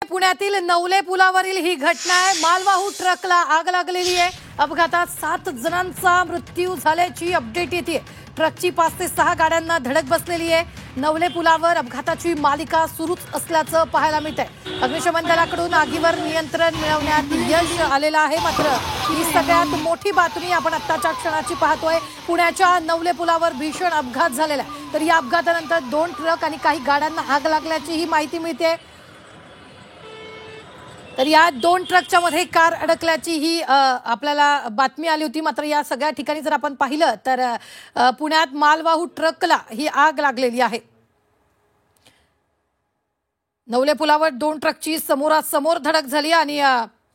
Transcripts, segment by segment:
पुण्यातील नवले पुलावरील ही घटना आहे। मालवाहू ट्रकला आग लागलेली आहे। अपघातात 7 जणांचा मृत्यू झाल्याची अपडेट येते। ट्रकची 5 ते 6 गाड्यांना धडक बसलेली आहे। नवले पुलावर अपघाताची मालिका सुरूच असल्याचं पाहायला मिळतंय। अग्निशमन दलाकडून आगीवर नियंत्रण मिळवण्यात यश आलेलं आहे। मात्र ही सगळ्यात मोठी बातमी आपण आत्ताच्या क्षणाची पाहतोय। पुण्याच्या नवले पुलावर भीषण अपघात झालेला आहे। तर या अपघातानंतर 2 ट्रक आणि काही गाड्यांना आग लागल्याची ही माहिती मिळते। तर या 2 ट्रकच्या मध्ये कार अडकल्याची ही आपल्याला बातमी आली होती। मात्र या सगळ्या ठिकाणी जर आपण पाहिलं तर पुण्यात मालवाहू ट्रकला ही आग लागलेली आहे। नवले पुलावर 2 ट्रकची समोरासमोर धडक झाली आणि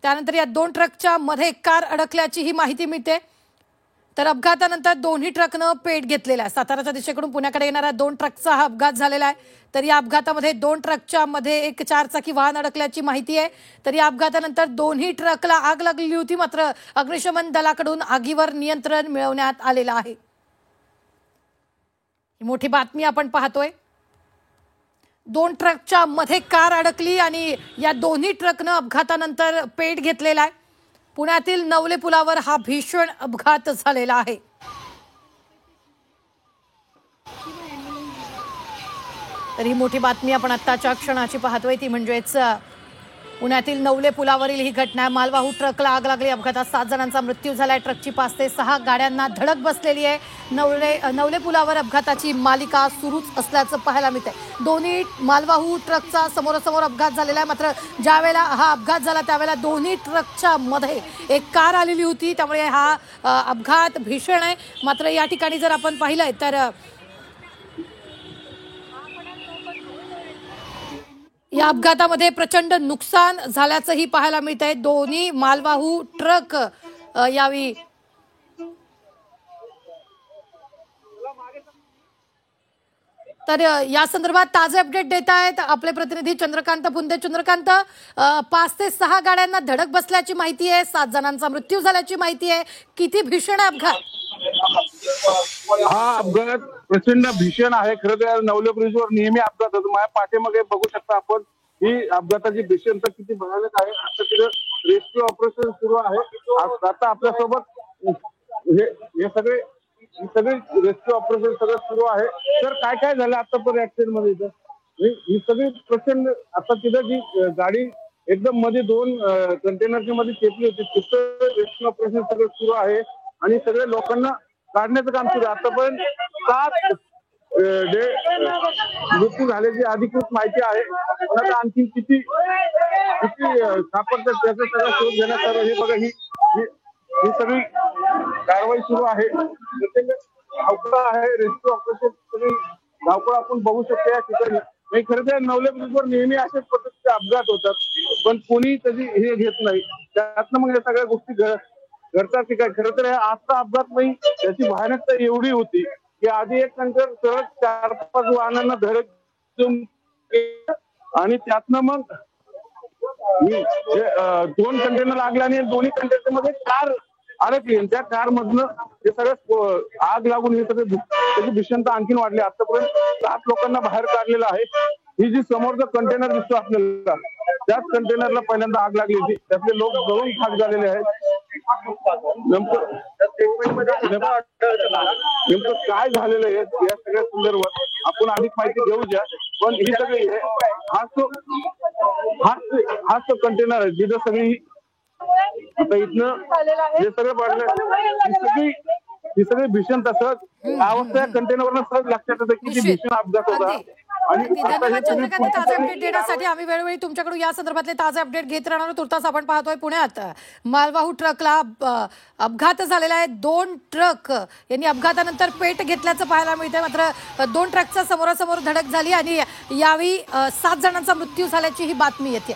त्यानंतर या 2 ट्रकच्या मध्ये कार अडकल्याची ही माहिती मिळते। तर अपघातानंतर दोन्ही ट्रकनं पेट घेतलेला आहे। साताराच्या दिशेकडून पुण्याकडे येणाऱ्या 2 ट्रकचा हा अपघात झालेला आहे। तर या अपघातामध्ये 2 ट्रकच्या मध्ये एक 4 चाकी वाहन अडकल्याची माहिती आहे। तर या अपघातानंतर दोन्ही ट्रकला आग लागलेली होती। मात्र अग्निशमन दलाकडून आगीवर नियंत्रण मिळवण्यात आलेलं आहे। ही मोठी बातमी आपण पाहतोय। 2 ट्रकच्या मध्ये कार अडकली आणि या दोन्ही ट्रकनं अपघातानंतर पेट घेतलेला आहे। पुण्यातील नवले पुलावर हा भीषण अपघात झालेला आहे। तर ही मोठी बातमी आपण आत्ताच्या क्षणाची पाहतोय ती म्हणजेच पुण्यातील नवले पुलावरील ही घटना आहे। मालवाहू ट्रकला आग लागली। अपघातात 7 जणांचा मृत्यू झालाय। ट्रकची 5 ते 6 गाड्यांना धडक बसलेली आहे। नवले पुलावर अपघाताची मालिका सुरूच असल्याचं पाहायला मिळतंय। दोन्ही मालवाहू ट्रकचा समोरासमोर अपघात झालेला आहे। मात्र ज्या वेळेला हा अपघात झाला त्यावेळेला दोन्ही ट्रकच्या मध्ये एक कार आलेली होती। त्यामुळे हा अपघात भीषण आहे। मात्र या ठिकाणी जर आपण पाहिलंय तर या अपघातामध्ये प्रचंड नुकसान झाल्याचंही पाहायला मिळतंय। दोन्ही मालवाहू ट्रक यावेळी तर या संदर्भात ताजे अपडेट देत आहेत आपले प्रतिनिधी चंद्रकांत पुंदे। चंद्रकांत, 5 ते 6 गाड्यांना धडक बसल्याची माहिती आहे। 7 जणांचा मृत्यू झाल्याची माहिती आहे। किती भीषण अपघात? हा अपघात प्रचंड भीषण आहे। खरं तर नवले ब्रिजवर नेहमी अपघात होतो। माझ्या पाठीमागे बघू शकता आपण ही अपघाताची भीषणता किती भयानक आहे। आता तिथे रेस्क्यू ऑपरेशन सुरू आहे। आता आपल्यासोबत हे सगळे रेस्क्यू ऑपरेशन सगळं सुरू आहे। तर काय काय झालं आतापर्यंत ऍक्सिडेंट मध्ये इथं ही सगळी प्रचंड आता तिथं जी गाडी एकदम मध्ये 2 कंटेनरच्या मध्ये चेपली होती तिथं रेस्क्यू ऑपरेशन सगळं सुरू आहे आणि सगळ्या लोकांना काढण्याचं काम सुरू आहे। आतापर्यंत 7 मृत्यू झाल्याची अधिकृत माहिती आहे। आता आणखी किती सापडतात त्याचा सगळा शोध घेण्यात आला। हे बघा ही सगळी कारवाई सुरू आहे। धावपळ आहे। रेस्क्यू ऑपरेशन सगळी धावपळ आपण बघू शकतो या ठिकाणी। खरं तर नवले ब्रिजवर नेहमी अशाच पद्धतीचे अपघात होतात पण कोणी कधी हे घेत नाही। त्यातनं मग या सगळ्या गोष्टी घडतात की काय। खरं तर आजचा अपघात नाही त्याची भयानकता एवढी होती की आधी एक टँकर सहज 4-5 वाहनांना धडक देऊन आणि त्यातनं मग 2 कंटेनर लागले आणि दोन्ही कंटेनर मध्ये कार अडकली। त्या कार मधनं हे सगळं आग लागून हे सगळं त्याची भीषणता आणखीन वाढली। आतापर्यंत 7 लोकांना बाहेर काढलेलं आहे। ही जी समोरचा कंटेनर दिसतो आपल्याला त्याच कंटेनरला पहिल्यांदा आग लागली होती। त्यातले लोक जळून खाक झालेले आहेत। नेमकं काय झालेलं आहे या सगळ्या संदर्भात आपण अधिक माहिती घेऊया। पण ही सगळी हाच तो कंटेनर आहे जिथं सगळी आता इथनं हे सगळं पडलं ही सगळी भीषणता सहज अवस्था कंटेनरवरनं सहज लक्षात येतं किती भीषण अपघात होता। धन्यवाद चंद्रकांत ताजे अपडेट देण्यासाठी। आम्ही वेळोवेळी तुमच्याकडून या संदर्भातले ताजे अपडेट घेत राहणार। तुर्तास आपण पाहतोय पुण्यात मालवाहू ट्रकला अपघात झालेला आहे। 2 ट्रक यांनी अपघातानंतर पेट घेतल्याचं पाहायला मिळतंय। मात्र 2 ट्रकचा समोरासमोर धडक झाली आणि यावेळी 7 जणांचा मृत्यू झाल्याची ही बातमी येते।